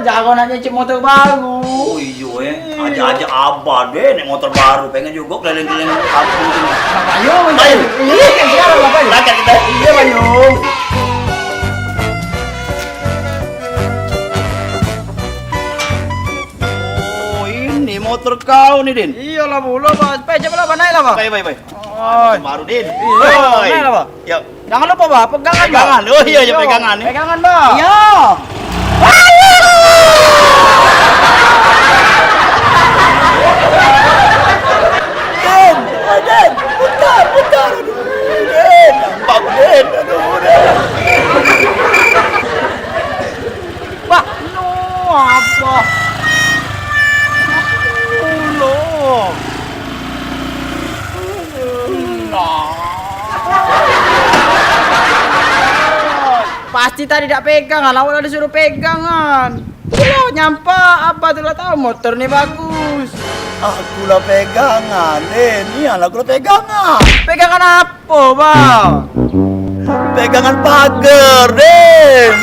jago nak nyicip motor baru. Oh iya Ajak-ajak abah deh naik motor baru. Pengen juga keliling-keliling kampung sini. Ayo, Ayo. Iya kan sekarang Bapak. Berangkat kita. Iya, Bayung. Oh ini motor kau nih Din. Iyalah Bu, lo Pak. Coba lah, naik lah Pak. Baik. Oh. Baru Din. Iya, Oi. naik lah Pak. Yuk. Jangan lupa Pak, pegangan Pak. Pegangan. Oh iya pegangan nih. Pegangan Pak. Iya. Den, putar. Den, nampak Den. Aduh, Den. Wah, no apa? Lo. Pasti tadi tidak pegangan, awal disuruh pegangan. Lo nyampa apa tuh lah tahu motor nih bagus. Aku lah pegangan, Den. Iya lah aku lah pegangan. Pegangan apa, Bang? Pegangan pagar, Den.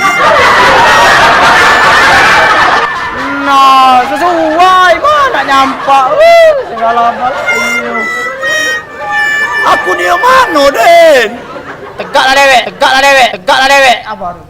Nah, sesuai mana nyampa. Segala balayu. Aku ni yang mana, Den? Tegaklah dewek. Apa tu?